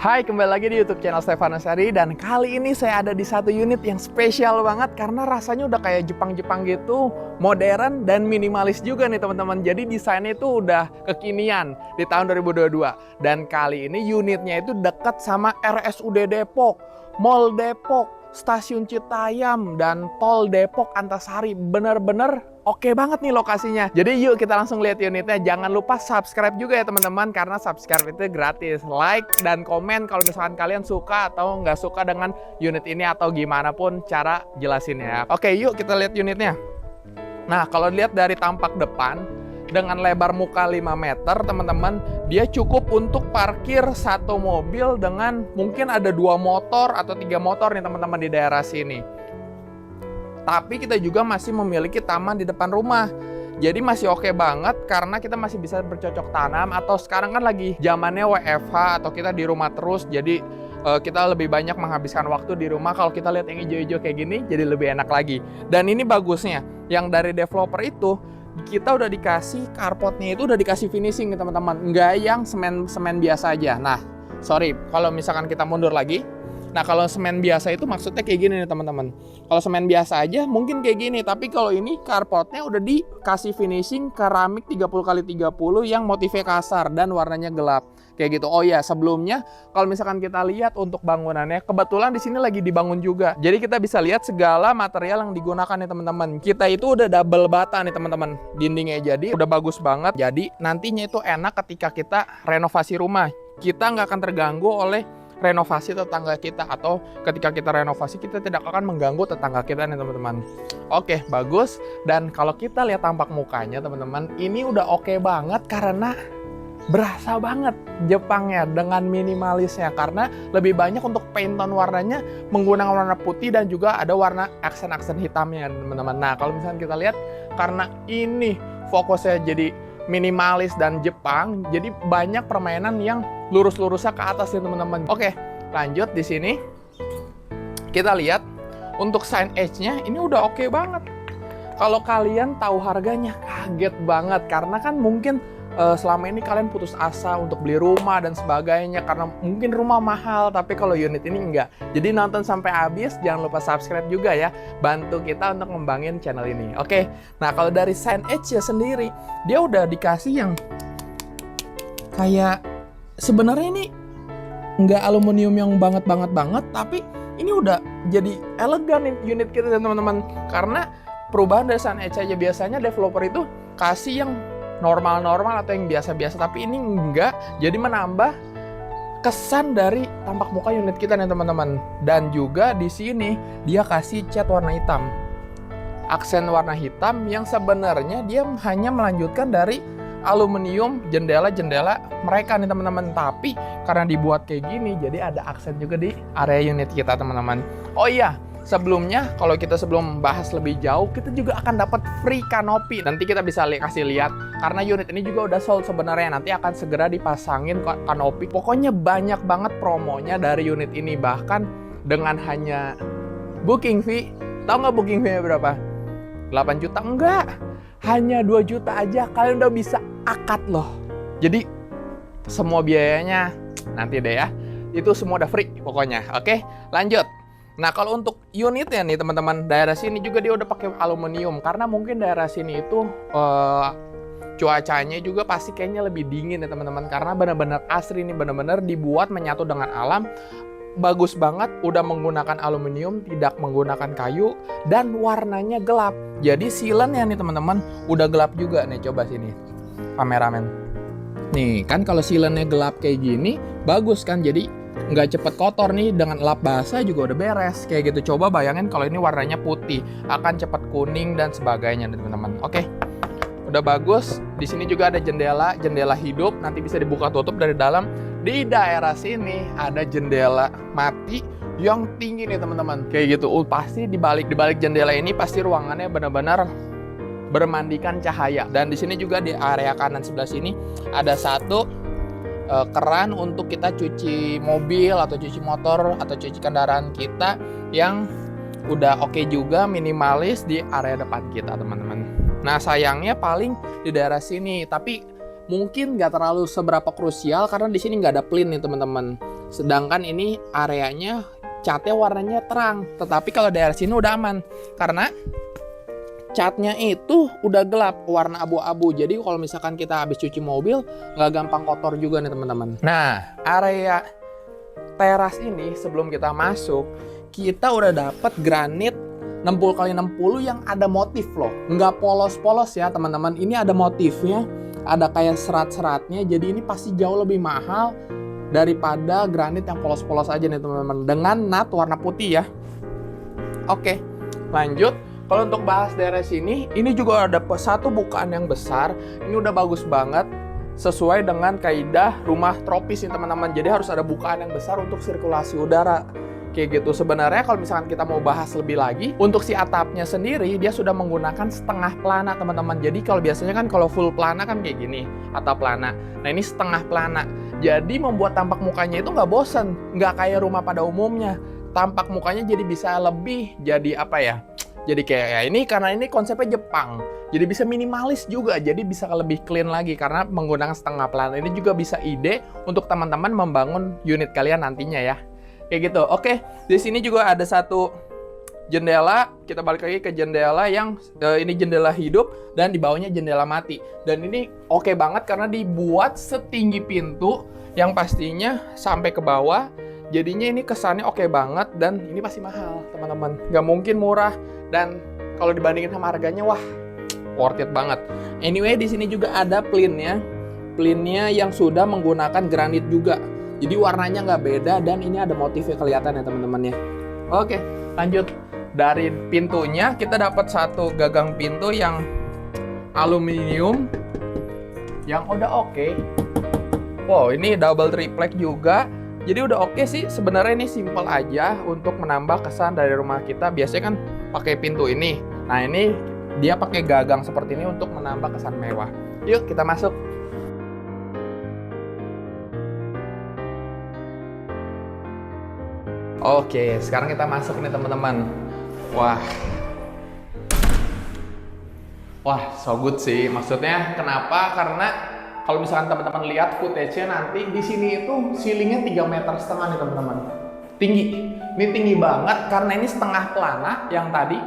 Hai, kembali lagi di YouTube channel Stefanus Ari, dan kali ini saya ada di satu unit yang spesial banget karena rasanya udah kayak Jepang-Jepang gitu, modern dan minimalis juga nih teman-teman. Jadi desainnya itu udah kekinian di tahun 2022. Dan kali ini unitnya itu dekat sama RSUD Depok, Mall Depok, Stasiun Citayam, dan Tol Depok Antasari. Bener-bener oke banget nih lokasinya. Jadi yuk kita langsung lihat unitnya. Jangan lupa subscribe juga ya teman-teman, karena subscribe itu gratis. Like dan komen kalau misalkan kalian suka atau nggak suka dengan unit ini atau gimana pun cara jelasinnya. Oke, yuk kita lihat unitnya. Nah, kalau dilihat dari tampak depan, dengan lebar muka 5 meter teman-teman, dia cukup untuk parkir satu mobil dengan mungkin ada 2 motor atau 3 motor nih teman-teman di daerah sini. Tapi kita juga masih memiliki taman di depan rumah. Jadi masih oke banget karena kita masih bisa bercocok tanam, atau sekarang kan lagi zamannya WFH atau kita di rumah terus. Jadi kita lebih banyak menghabiskan waktu di rumah. Kalau kita lihat yang hijau-hijau kayak gini jadi lebih enak lagi. Dan ini bagusnya, yang dari developer itu kita udah dikasih carportnya itu udah dikasih finishing nih teman-teman, nggak yang semen biasa aja. Nah, sorry, kalau misalkan kita mundur lagi, nah kalau semen biasa itu maksudnya kayak gini nih teman-teman. Kalau semen biasa aja mungkin kayak gini, tapi kalau ini carportnya udah dikasih finishing keramik 30x30 yang motifnya kasar dan warnanya gelap. Kayak gitu. Oh ya, sebelumnya kalau misalkan kita lihat untuk bangunannya, kebetulan di sini lagi dibangun juga. Jadi kita bisa lihat segala material yang digunakan nih teman-teman. Kita itu udah double bata nih teman-teman. Dindingnya jadi udah bagus banget. Jadi nantinya itu enak ketika kita renovasi rumah. Kita nggak akan terganggu oleh renovasi tetangga kita, atau ketika kita renovasi kita tidak akan mengganggu tetangga kita nih teman-teman. Oke, bagus. Dan kalau kita lihat tampak mukanya teman-teman, ini udah oke banget karena berasa banget Jepangnya dengan minimalisnya, karena lebih banyak untuk paint tone warnanya menggunakan warna putih dan juga ada warna aksen-aksen hitamnya teman-teman. Nah, kalau misalnya kita lihat karena ini fokusnya jadi minimalis dan Jepang, jadi banyak permainan yang lurus-lurusnya ke atas ya teman-teman. Oke, lanjut di sini kita lihat untuk sign edge-nya ini udah oke banget. Kalau kalian tahu harganya kaget banget karena kan mungkin selama ini kalian putus asa untuk beli rumah dan sebagainya karena mungkin rumah mahal, tapi kalau unit ini enggak. Jadi nonton sampai habis, jangan lupa subscribe juga ya, bantu kita untuk ngembangin channel ini. Oke, nah kalau dari sign edge ya sendiri, dia udah dikasih yang kayak sebenarnya ini nggak aluminium yang banget, tapi ini udah jadi elegan nih unit kita teman-teman. Karena perubahan dari sign edge aja biasanya developer itu kasih yang normal-normal atau yang biasa-biasa, tapi ini enggak, jadi menambah kesan dari tampak muka unit kita nih teman-teman. Dan juga di sini dia kasih cat warna hitam, aksen warna hitam yang sebenarnya dia hanya melanjutkan dari aluminium jendela-jendela mereka nih teman-teman, tapi karena dibuat kayak gini jadi ada aksen juga di area unit kita teman-teman. Oh iya, sebelumnya, kalau kita sebelum bahas lebih jauh, kita juga akan dapat free kanopi. Nanti kita bisa kasih lihat, karena unit ini juga udah sold sebenarnya. Nanti akan segera dipasangin kanopi. Pokoknya banyak banget promonya dari unit ini. Bahkan dengan hanya booking fee, tahu nggak booking fee-nya berapa? 8 juta? Enggak, hanya 2 juta aja kalian udah bisa akad loh. Jadi semua biayanya nanti deh ya. Itu semua udah free pokoknya. Oke, lanjut. Nah, kalau untuk unitnya nih teman-teman, daerah sini juga dia udah pakai aluminium karena mungkin daerah sini itu cuacanya juga pasti kayaknya lebih dingin ya teman-teman, karena benar-benar asri nih, benar-benar dibuat menyatu dengan alam. Bagus banget, udah menggunakan aluminium, tidak menggunakan kayu, dan warnanya gelap. Jadi sealant-nya nih teman-teman udah gelap juga nih. Coba sini kameramen. Nih kan kalau sealant-nya gelap kayak gini bagus kan, jadi nggak cepet kotor nih, dengan lap basah juga udah beres kayak gitu. Coba bayangin kalau ini warnanya putih, akan cepet kuning dan sebagainya teman-teman. Oke, udah bagus. Di sini juga ada jendela hidup, nanti bisa dibuka tutup dari dalam. Di daerah sini ada jendela mati yang tinggi nih teman-teman, kayak gitu. Pasti di balik jendela ini pasti ruangannya benar-benar bermandikan cahaya. Dan di sini juga di area kanan sebelah sini ada satu keran untuk kita cuci mobil atau cuci motor atau cuci kendaraan kita, yang udah oke juga, minimalis di area depan kita teman-teman. Nah, sayangnya paling di daerah sini, tapi mungkin nggak terlalu seberapa krusial karena di sini nggak ada plin nih teman-teman. Sedangkan ini areanya catnya warnanya terang. Tetapi kalau daerah sini udah aman karena catnya itu udah gelap, warna abu-abu. Jadi kalau misalkan kita habis cuci mobil, nggak gampang kotor juga nih teman-teman. Nah, area teras ini sebelum kita masuk, kita udah dapat granit 60x60 yang ada motif loh. Nggak polos-polos ya teman-teman. Ini ada motifnya, ada kayak serat-seratnya. Jadi ini pasti jauh lebih mahal daripada granit yang polos-polos aja nih teman-teman. Dengan nut warna putih ya. Oke, lanjut. Kalau untuk bahas daerah sini, ini juga ada satu bukaan yang besar. Ini udah bagus banget, sesuai dengan kaidah rumah tropis nih teman-teman. Jadi harus ada bukaan yang besar untuk sirkulasi udara. Kayak gitu. Sebenarnya kalau misalkan kita mau bahas lebih lagi, untuk si atapnya sendiri, dia sudah menggunakan setengah pelana teman-teman. Jadi kalau biasanya kan kalau full pelana kan kayak gini, atap pelana. Nah ini setengah pelana. Jadi membuat tampak mukanya itu nggak bosen. Nggak kayak rumah pada umumnya. Tampak mukanya jadi bisa lebih, jadi apa ya? Jadi kayak ya ini karena ini konsepnya Jepang. Jadi bisa minimalis juga. Jadi bisa lebih clean lagi karena menggunakan setengah pelana. Ini juga bisa ide untuk teman-teman membangun unit kalian nantinya ya. Kayak gitu. Oke, di sini juga ada satu jendela. Kita balik lagi ke jendela yang ini jendela hidup dan di bawahnya jendela mati. Dan ini oke banget karena dibuat setinggi pintu yang pastinya sampai ke bawah. Jadinya ini kesannya oke banget dan ini pasti mahal teman-teman. Nggak mungkin murah. Dan kalau dibandingin sama harganya, wah, worth it banget. Anyway, di sini juga ada plinnya. Plinnya yang sudah menggunakan granit juga. Jadi warnanya nggak beda dan ini ada motifnya kelihatan ya teman-teman ya. Oke, lanjut. Dari pintunya kita dapat satu gagang pintu yang aluminium yang udah oke. Wow, ini double triplek juga. Jadi udah oke sih, sebenarnya ini simple aja untuk menambah kesan dari rumah kita. Biasanya kan pakai pintu ini. Nah ini dia pakai gagang seperti ini untuk menambah kesan mewah. Yuk kita masuk. Oke, sekarang kita masuk nih teman-teman. Wah, so good sih. Maksudnya kenapa? Karena kalau misalkan teman-teman lihat footage-nya nanti di sini itu ceilingnya 3,5 meter nih teman-teman. Tinggi. Ini tinggi banget karena ini setengah pelana yang tadi.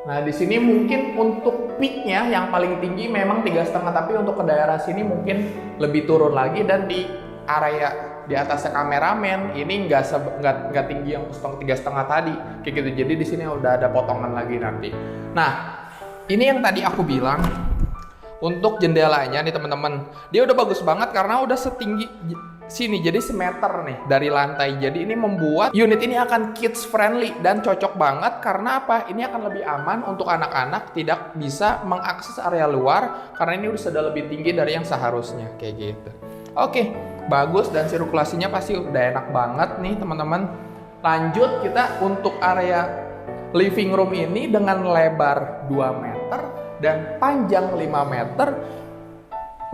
Nah, di sini mungkin untuk peak-nya yang paling tinggi memang 3,5, tapi untuk ke daerah sini mungkin lebih turun lagi dan di area di atasnya kameramen ini nggak tinggi yang 3,5 tadi. Kayak gitu. Jadi di sini udah ada potongan lagi nanti. Nah, ini yang tadi aku bilang. Untuk jendelanya nih teman-teman, dia udah bagus banget karena udah setinggi sini, jadi semeter nih dari lantai. Jadi ini membuat unit ini akan kids friendly dan cocok banget karena apa? Ini akan lebih aman untuk anak-anak tidak bisa mengakses area luar karena ini sudah lebih tinggi dari yang seharusnya kayak gitu. Oke, bagus dan sirkulasinya pasti udah enak banget nih teman-teman. Lanjut kita untuk area living room ini dengan lebar 2 meter dan panjang 5 meter,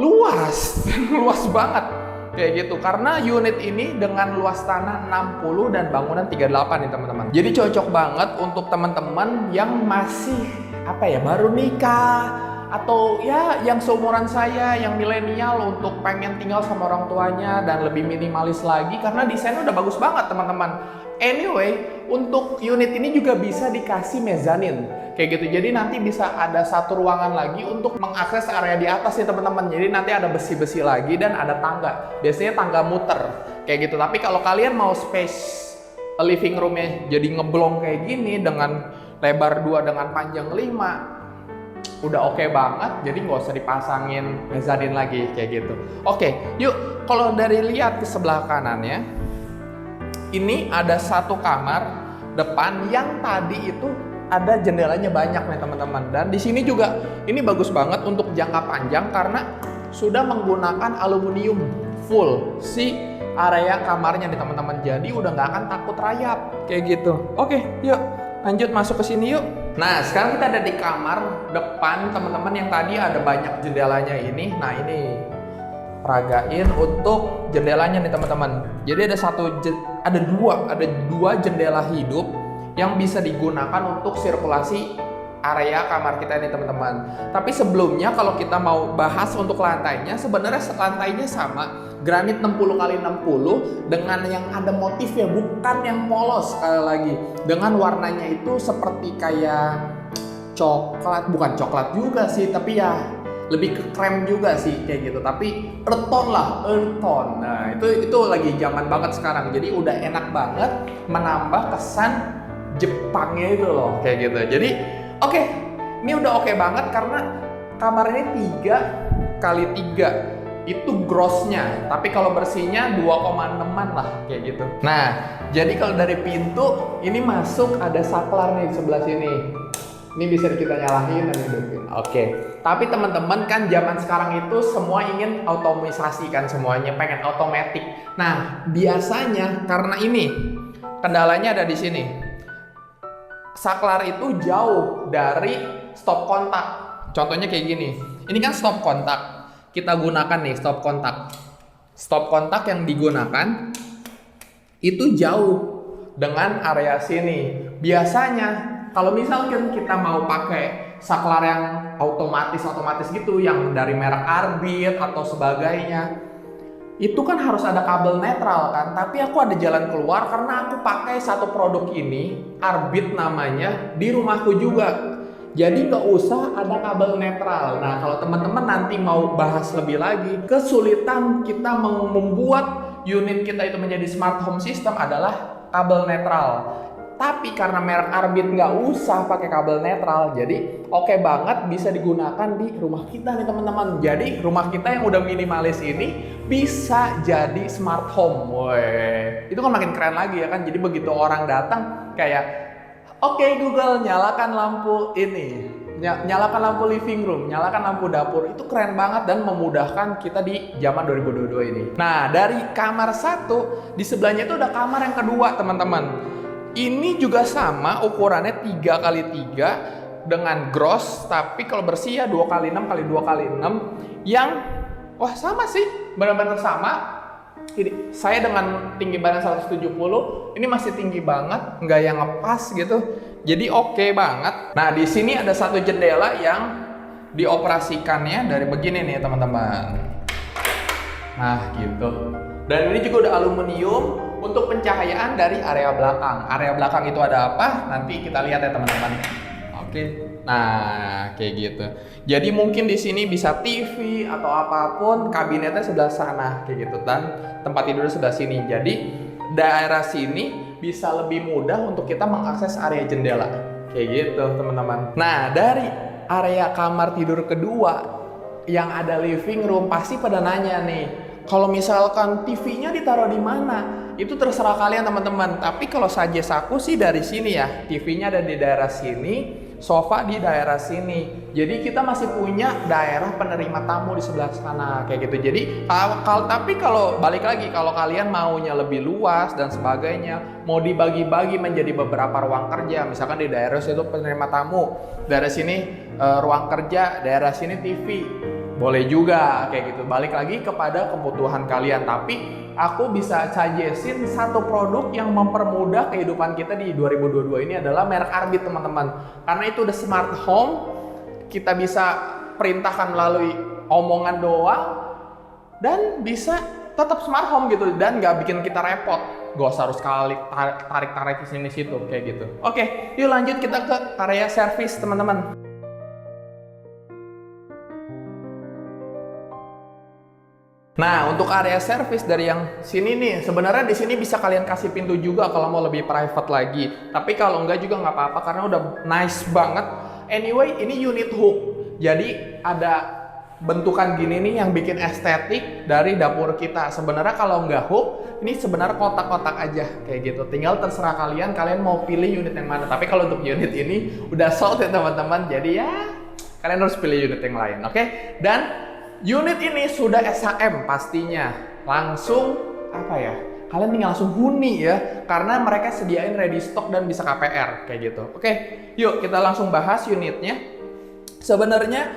luas, luas banget kayak gitu. Karena unit ini dengan luas tanah 60 dan bangunan 38 nih teman-teman. Jadi cocok banget untuk teman-teman yang masih baru nikah atau ya yang seumuran saya, yang milenial untuk pengen tinggal sama orang tuanya dan lebih minimalis lagi karena desainnya udah bagus banget teman-teman. Anyway, untuk unit ini juga bisa dikasih mezanin kayak gitu. Jadi nanti bisa ada satu ruangan lagi untuk mengakses area di atas ya teman-teman. Jadi nanti ada besi-besi lagi dan ada tangga. Biasanya tangga muter kayak gitu. Tapi kalau kalian mau space living roomnya jadi ngeblong kayak gini dengan lebar 2 dengan panjang 5, udah oke banget. Jadi nggak usah dipasangin mezanin lagi kayak gitu. Oke, yuk kalau dari lihat ke sebelah kanannya, ini ada satu kamar depan yang tadi itu ada jendelanya banyak nih teman-teman. Dan di sini juga ini bagus banget untuk jangka panjang karena sudah menggunakan aluminium full si area kamarnya nih teman-teman. Jadi udah nggak akan takut rayap kayak gitu. Oke, yuk lanjut masuk ke sini yuk. Nah, sekarang kita ada di kamar depan teman-teman yang tadi ada banyak jendelanya ini. Nah, ini peragain untuk jendelanya nih teman-teman. Jadi ada dua jendela hidup yang bisa digunakan untuk sirkulasi area kamar kita nih teman-teman. Tapi sebelumnya kalau kita mau bahas untuk lantainya, sebenarnya lantainya sama, granit 60 kali 60 dengan yang ada motifnya, bukan yang polos. Sekali lagi, dengan warnanya itu seperti kayak coklat, bukan coklat juga sih, tapi ya lebih ke krem juga sih kayak gitu, tapi earth tone lah, earth tone. Nah itu lagi zaman banget sekarang, jadi udah enak banget menambah kesan Jepangnya itu loh kayak gitu. Jadi oke, ini udah oke banget karena kamar ini 3 kali 3 itu grossnya, tapi kalau bersihnya 2,6an lah kayak gitu. Nah jadi kalau dari pintu ini masuk ada saklar nih di sebelah sini. Ini bisa kita nyalain dan hidupin. Oke. Tapi teman-teman kan zaman sekarang itu semua ingin otomatisasi kan, semuanya pengen otomatis. Nah, biasanya karena ini kendalanya ada di sini. Saklar itu jauh dari stop kontak. Contohnya kayak gini. Ini kan stop kontak. Kita gunakan nih stop kontak. Stop kontak yang digunakan itu jauh dengan area sini. Biasanya kalau misalkan kita mau pakai saklar yang otomatis gitu, yang dari merek Arbit atau sebagainya, itu kan harus ada kabel netral kan. Tapi aku ada jalan keluar karena aku pakai satu produk ini, Arbit namanya, di rumahku juga. Jadi nggak usah ada kabel netral. Nah kalau teman-teman nanti mau bahas lebih lagi, kesulitan kita membuat unit kita itu menjadi smart home system adalah kabel netral. Tapi karena merek Arbit nggak usah pakai kabel netral, jadi oke banget bisa digunakan di rumah kita nih teman-teman. Jadi rumah kita yang udah minimalis ini bisa jadi smart home. Woi, itu kan makin keren lagi ya kan. Jadi begitu orang datang kayak, oke Google nyalakan lampu ini, nyalakan lampu living room, nyalakan lampu dapur. Itu keren banget dan memudahkan kita di zaman 2022 ini. Nah dari kamar 1 di sebelahnya itu ada kamar yang kedua teman-teman. Ini juga sama ukurannya 3 kali 3 dengan gross, tapi kalau bersih ya 2 kali 6 kali 2 kali 6 yang wah sama sih, benar-benar sama. Ini saya dengan tinggi badan 170, ini masih tinggi banget, nggak yang ngepas gitu. Jadi oke banget. Nah di sini ada satu jendela yang dioperasikannya dari begini nih teman-teman. Nah gitu. Dan ini juga udah aluminium untuk pencahayaan dari area belakang. Area belakang itu ada apa? Nanti kita lihat ya teman-teman. Oke. Nah, kayak gitu. Jadi mungkin di sini bisa TV atau apapun, kabinetnya sebelah sana kayak gitu, dan tempat tidur sebelah sini. Jadi daerah sini bisa lebih mudah untuk kita mengakses area jendela. Kayak gitu, teman-teman. Nah, dari area kamar tidur kedua yang ada living room, pasti pada nanya nih, kalau misalkan TV-nya ditaruh di mana? Itu terserah kalian teman-teman. Tapi kalau suggest aku sih dari sini ya, TV-nya ada di daerah sini, sofa di daerah sini. Jadi kita masih punya daerah penerima tamu di sebelah sana kayak gitu. Jadi tapi kalau balik lagi, kalau kalian maunya lebih luas dan sebagainya, mau dibagi-bagi menjadi beberapa ruang kerja, misalkan di daerah situ penerima tamu, daerah sini ruang kerja, daerah sini TV. Boleh juga kayak gitu, balik lagi kepada kebutuhan kalian. Tapi aku bisa suggestin satu produk yang mempermudah kehidupan kita di 2022 ini adalah merek Arbit teman-teman. Karena itu udah smart home, kita bisa perintahkan melalui omongan doang dan bisa tetap smart home gitu, dan nggak bikin kita repot. Gak usah harus tarik-tarik ke sini situ kayak gitu. Oke, yuk lanjut kita ke area service teman-teman. Nah, untuk area service dari yang sini nih, sebenarnya di sini bisa kalian kasih pintu juga kalau mau lebih private lagi. Tapi kalau enggak juga nggak apa-apa karena udah nice banget. Anyway, ini unit hook. Jadi ada bentukan gini nih yang bikin estetik dari dapur kita. Sebenarnya kalau nggak hook, ini sebenarnya kotak-kotak aja kayak gitu. Tinggal terserah kalian mau pilih unit yang mana. Tapi kalau untuk unit ini udah sold ya teman-teman. Jadi ya kalian harus pilih unit yang lain, oke? Dan unit ini sudah SHM pastinya. Langsung apa ya? Kalian tinggal langsung huni ya, karena mereka sediain ready stock dan bisa KPR kayak gitu. Oke, yuk kita langsung bahas unitnya. Sebenarnya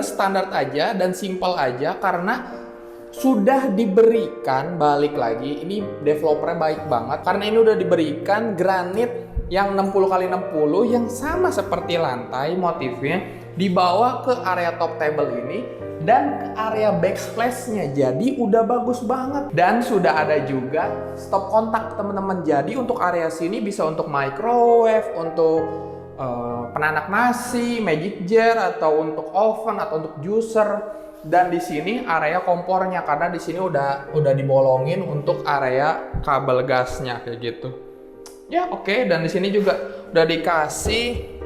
standar aja dan simple aja karena sudah diberikan, balik lagi ini developernya baik banget karena ini udah diberikan granit yang 60x60 yang sama seperti lantai motifnya dibawa ke area top table ini dan ke area backsplash-nya. Jadi udah bagus banget. Dan sudah ada juga stop kontak teman-teman. Jadi untuk area sini bisa untuk microwave, untuk penanak nasi, magic jar, atau untuk oven atau untuk juicer. Dan di sini area kompornya karena di sini udah dibolongin untuk area kabel gasnya kayak gitu. Ya oke. Dan di sini juga udah dikasih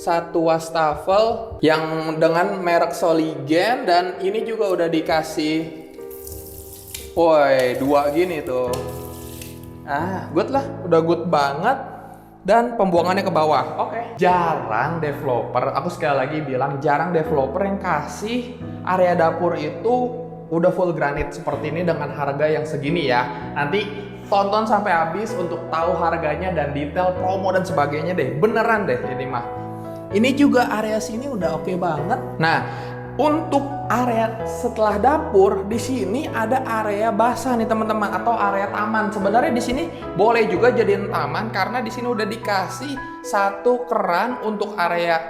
satu wastafel yang dengan merek Soligen, dan ini juga udah dikasih woi 2 gini tuh. Good lah, udah good banget. Dan pembuangannya ke bawah. Oke. Jarang developer, aku sekali lagi bilang jarang developer yang kasih area dapur itu udah full granit seperti ini dengan harga yang segini ya. Nanti tonton sampai habis untuk tahu harganya dan detail promo dan sebagainya deh. Beneran deh ini mah. Ini juga area sini udah oke banget. Nah, untuk area setelah dapur di sini ada area basah nih teman-teman, atau area taman. Sebenarnya di sini boleh juga jadiin taman karena di sini udah dikasih satu keran untuk area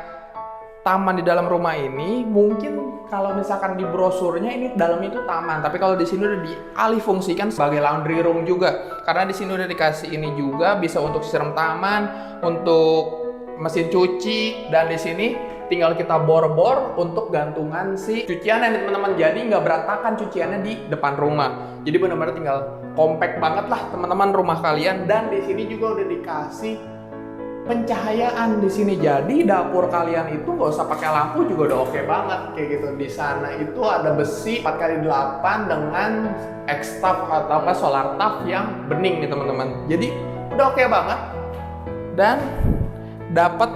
taman di dalam rumah ini. Mungkin kalau misalkan di brosurnya ini dalam itu taman, tapi kalau di sini udah dialih fungsikan sebagai laundry room juga. Karena di sini udah dikasih ini juga bisa untuk siram taman, untuk mesin cuci, dan di sini tinggal kita bor-bor untuk gantungan si cuciannya nih teman-teman. Jadi nggak berantakan cuciannya di depan rumah. Jadi benar-benar tinggal compact banget lah teman-teman rumah kalian. Dan di sini juga udah dikasih pencahayaan di sini. Jadi dapur kalian itu nggak usah pakai lampu juga udah oke banget kayak gitu. Di sana itu ada besi 4x8 dengan X-Tap atau apa solar tap yang bening nih teman-teman. Jadi udah oke banget. Dan dapat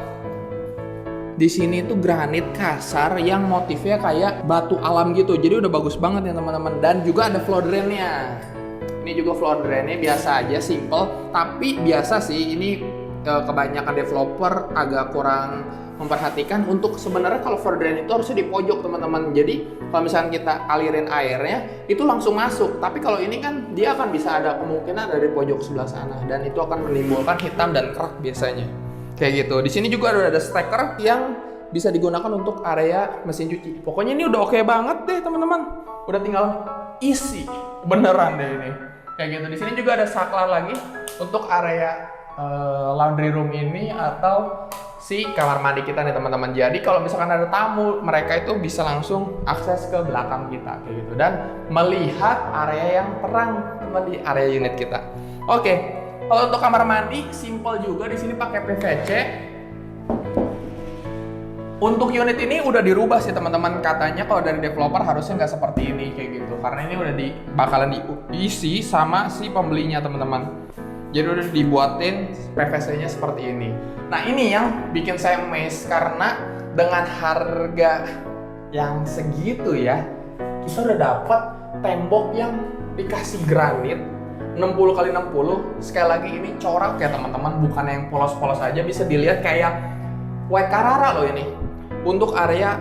di sini itu granit kasar yang motifnya kayak batu alam gitu. Jadi udah bagus banget ya teman-teman. Dan juga ada floor drain-nya. Ini juga floor drain-nya biasa aja, simple. Tapi biasa sih ini kebanyakan developer agak kurang memperhatikan untuk sebenarnya kalau floor drain itu harusnya di pojok teman-teman. Jadi kalau misalnya kita alirin airnya itu langsung masuk. Tapi kalau ini kan dia akan bisa ada kemungkinan dari pojok sebelah sana, dan itu akan menimbulkan hitam dan kerak biasanya. Kayak gitu. Di sini juga ada stacker yang bisa digunakan untuk area mesin cuci. Pokoknya ini udah oke banget deh teman-teman. Udah tinggal isi beneran deh ini. Kayak gitu. Di sini juga ada saklar lagi untuk area laundry room ini atau si kamar mandi kita nih teman-teman. Jadi kalau misalkan ada tamu, mereka itu bisa langsung akses ke belakang kita kayak gitu dan melihat area yang terang di area unit kita. Oke. Kalau untuk kamar mandi simple juga, di sini pakai PVC. Untuk unit ini udah dirubah sih teman-teman, katanya kalau dari developer harusnya nggak seperti ini kayak gitu, karena ini udah bakalan diisi sama si pembelinya teman-teman. Jadi udah dibuatin PVC-nya seperti ini. Nah ini yang bikin saya amazed karena dengan harga yang segitu ya, kita udah dapat tembok yang dikasih granit 60x60. Sekali lagi ini corak ya teman-teman, bukan yang polos-polos aja, bisa dilihat kayak white Carrara loh ini untuk area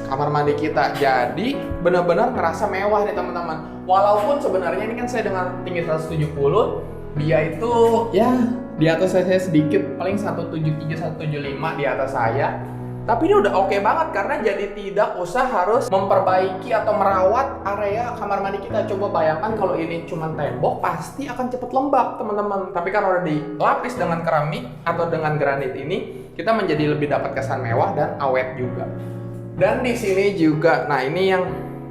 kamar mandi kita. Jadi benar-benar ngerasa mewah nih teman-teman. Walaupun sebenarnya ini kan saya dengan tinggi 170, dia itu ya di atas saya sedikit, paling 173 175 di atas saya. Tapi ini udah oke banget karena jadi tidak usah harus memperbaiki atau merawat area kamar mandi kita. Coba bayangkan kalau ini cuma tembok, pasti akan cepet lembab teman-teman. Tapi karena udah dilapis dengan keramik atau dengan granit ini, kita menjadi lebih dapat kesan mewah dan awet juga. Dan di sini juga, nah ini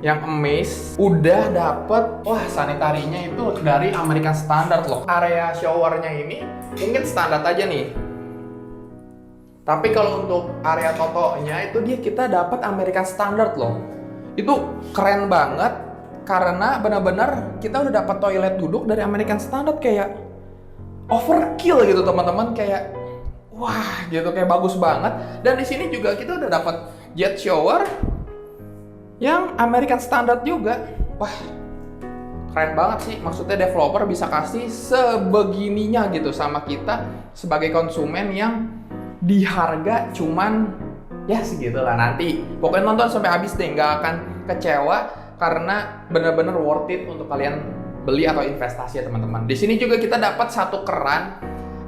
yang amazed, udah dapet sanitarinya itu dari American Standard loh. Area showernya ini mungkin standar aja nih. Tapi kalau untuk area totonya itu kita dapat American Standard loh. Itu keren banget karena benar-benar kita udah dapat toilet duduk dari American Standard, kayak overkill gitu teman-teman, kayak wah gitu, kayak bagus banget. Dan di sini juga kita udah dapat jet shower yang American Standard juga. Wah, keren banget sih. Maksudnya developer bisa kasih sebegininya gitu sama kita sebagai konsumen yang di harga cuman ya segitulah. Nanti pokoknya nonton sampai habis deh, nggak akan kecewa karena bener-bener worth it untuk kalian beli atau investasi ya teman-teman. Di sini juga kita dapat satu keran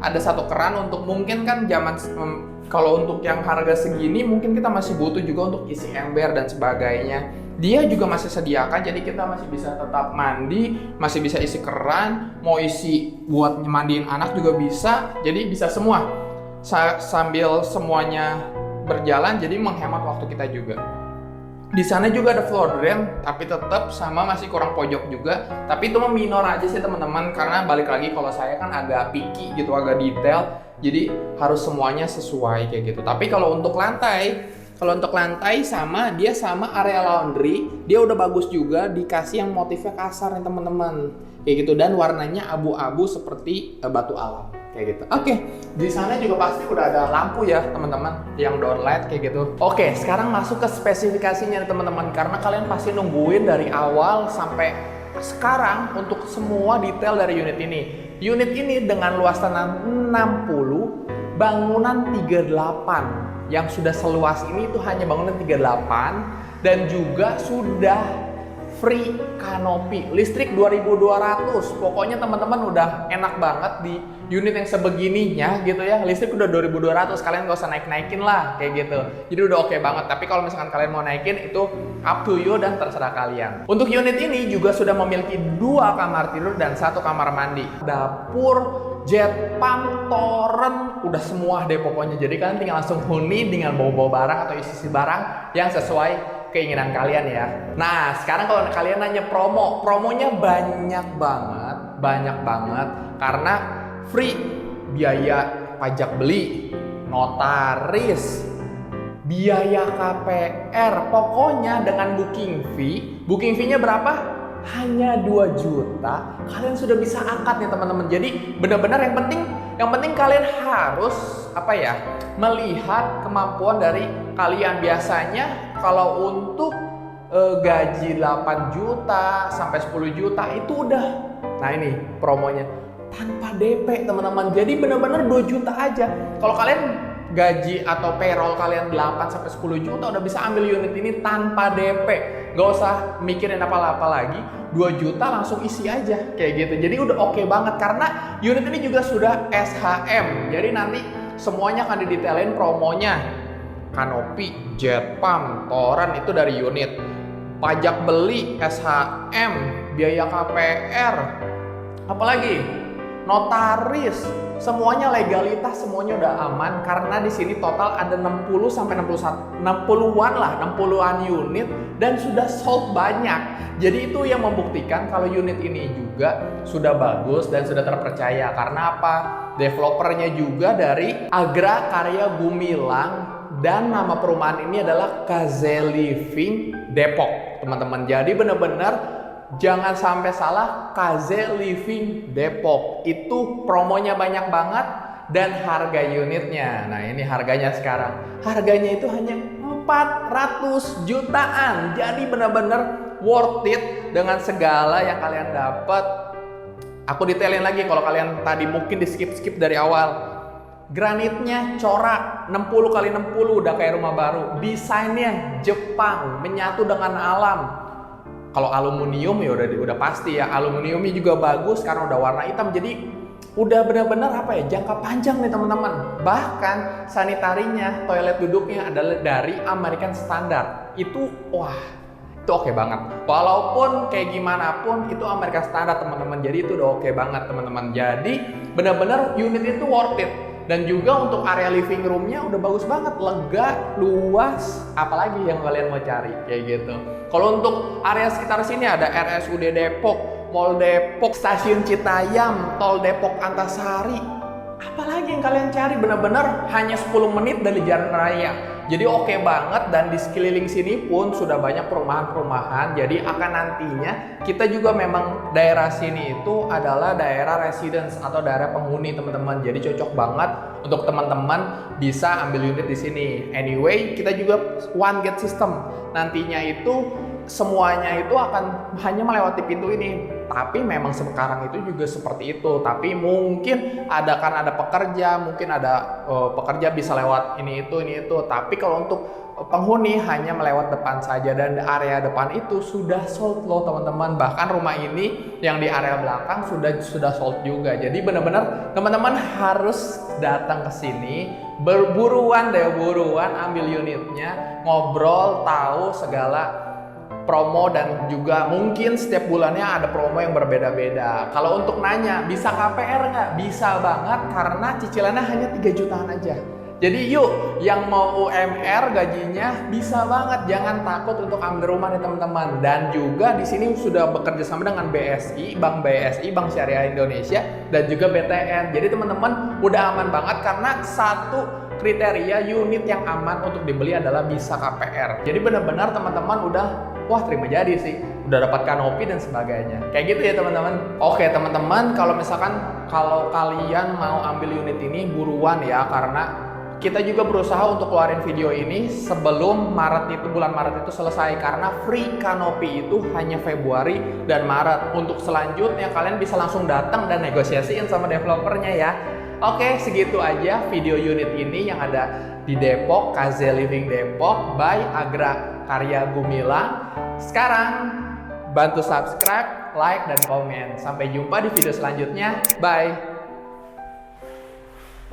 ada satu keran untuk mungkin kan kalau untuk yang harga segini mungkin kita masih butuh juga untuk isi ember dan sebagainya. Dia juga masih sediakan, jadi kita masih bisa tetap mandi, masih bisa isi keran, mau isi buat mandiin anak juga bisa, jadi bisa semua. Sambil semuanya berjalan, jadi menghemat waktu kita juga. Di sana juga ada floor drain, tapi tetap sama masih kurang pojok juga. Tapi itu mah minor aja sih teman-teman, karena balik lagi kalau saya kan agak picky gitu, agak detail, jadi harus semuanya sesuai kayak gitu. Tapi kalau untuk lantai dia sama area laundry, dia udah bagus juga, dikasih yang motifnya kasar nih teman-teman, kayak gitu, dan warnanya abu-abu seperti batu alam kayak gitu. Oke, di sana juga pasti udah ada lampu ya teman-teman, yang downlight kayak gitu. Oke, sekarang masuk ke spesifikasinya nih teman-teman, karena kalian pasti nungguin dari awal sampai sekarang untuk semua detail dari unit ini. Unit ini dengan luas tanah 60, bangunan 38. Yang sudah seluas ini itu hanya bangunan 38 dan juga sudah free kanopi, listrik 2200. Pokoknya teman-teman udah enak banget di unit yang sebegininya gitu ya. Listrik udah 2200, kalian gak usah naik-naikin lah kayak gitu. Jadi udah oke banget. Tapi kalau misalkan kalian mau naikin itu up to you dan terserah kalian. Untuk unit ini juga sudah memiliki 2 kamar tidur dan 1 kamar mandi. Dapur, jet pump, toren, udah semua deh pokoknya. Jadi kalian tinggal langsung huni dengan bawa-bawa barang atau isi barang yang sesuai keinginan kalian ya. Nah, sekarang kalau kalian nanya promonya banyak banget karena free biaya pajak beli, notaris, biaya KPR, pokoknya dengan booking fee-nya berapa? Hanya 2 juta, kalian sudah bisa angkat nih teman-teman. Jadi benar-benar yang penting kalian harus melihat kemampuan dari kalian. Biasanya kalau untuk gaji 8 juta sampai 10 juta itu udah, nah ini promonya tanpa DP teman-teman. Jadi benar-benar 2 juta aja. Kalau kalian gaji atau payroll kalian 8 sampai 10 juta udah bisa ambil unit ini tanpa DP. Gak usah mikirin apa-apa lagi. 2 juta langsung isi aja kayak gitu. Jadi udah oke banget karena unit ini juga sudah SHM. Jadi nanti semuanya akan didetailin promonya. Kanopi, jet pump, toren itu dari unit. Pajak beli, SHM, biaya KPR, apalagi notaris, semuanya legalitas, semuanya udah aman karena di sini total ada 60 sampai 60-an unit dan sudah sold banyak. Jadi itu yang membuktikan kalau unit ini juga sudah bagus dan sudah terpercaya. Karena apa? Developernya juga dari Agra Karya Gumilang dan nama perumahan ini adalah KZ Living Depok, teman-teman. Jadi benar-benar jangan sampai salah, KZ Living Depok itu promonya banyak banget dan harga unitnya. Nah ini harganya sekarang. Harganya itu hanya 400 jutaan. Jadi benar-benar worth it dengan segala yang kalian dapat. Aku detailin lagi kalau kalian tadi mungkin di skip dari awal. Granitnya corak 60x60 udah kayak rumah baru. Desainnya Jepang, menyatu dengan alam. Kalau aluminium ya udah pasti ya, aluminiumnya juga bagus karena udah warna hitam, jadi udah benar-benar jangka panjang nih teman-teman. Bahkan sanitarinya, toilet duduknya adalah dari American Standard. Itu itu oke banget. Walaupun kayak gimana pun itu American Standard teman-teman. Jadi itu udah oke banget teman-teman. Jadi benar-benar unit itu worth it. Dan juga untuk area living roomnya udah bagus banget, lega, luas, apalagi yang kalian mau cari kayak gitu. Kalau untuk area sekitar sini ada RSUD Depok, Mall Depok, Stasiun Citayam, Tol Depok Antasari. Apalagi yang kalian cari, benar-benar hanya 10 menit dari jalan raya. Jadi oke banget, dan di sekeliling sini pun sudah banyak perumahan-perumahan. Jadi akan nantinya kita juga memang daerah sini itu adalah daerah residence atau daerah penghuni teman-teman. Jadi cocok banget untuk teman-teman bisa ambil unit di sini. Anyway, kita juga one gate system. Nantinya itu semuanya itu akan hanya melewati pintu ini. Tapi memang sekarang itu juga seperti itu. Tapi mungkin ada pekerja, mungkin ada pekerja bisa lewat ini itu. Tapi kalau untuk penghuni hanya melewat depan saja, dan area depan itu sudah sold loh teman-teman. Bahkan rumah ini yang di area belakang sudah sold juga. Jadi benar-benar teman-teman harus datang ke sini, buruan ambil unitnya, ngobrol, tahu segala promo, dan juga mungkin setiap bulannya ada promo yang berbeda-beda. Kalau untuk nanya bisa KPR nggak? Bisa banget, karena cicilannya hanya 3 jutaan aja. Jadi yuk, yang mau UMR gajinya bisa banget, jangan takut untuk ambil rumah nih teman-teman. Dan juga di sini sudah bekerja sama dengan BSI, Bank Syariah Indonesia, dan juga BTN. Jadi teman-teman udah aman banget, karena satu kriteria unit yang aman untuk dibeli adalah bisa KPR. Jadi benar-benar teman-teman udah, wah terima jadi sih, udah dapat kanopi dan sebagainya. Kayak gitu ya teman-teman. Oke teman-teman, kalau kalian mau ambil unit ini buruan ya, karena kita juga berusaha untuk keluarin video ini sebelum bulan Maret itu selesai, karena free kanopi itu hanya Februari dan Maret. Untuk selanjutnya kalian bisa langsung datang dan negosiasiin sama developernya ya. Oke, segitu aja video unit ini yang ada di Depok, KZ Living Depok by Agra Karya Gumilang. Sekarang bantu subscribe, like, dan komen. Sampai jumpa di video selanjutnya. Bye.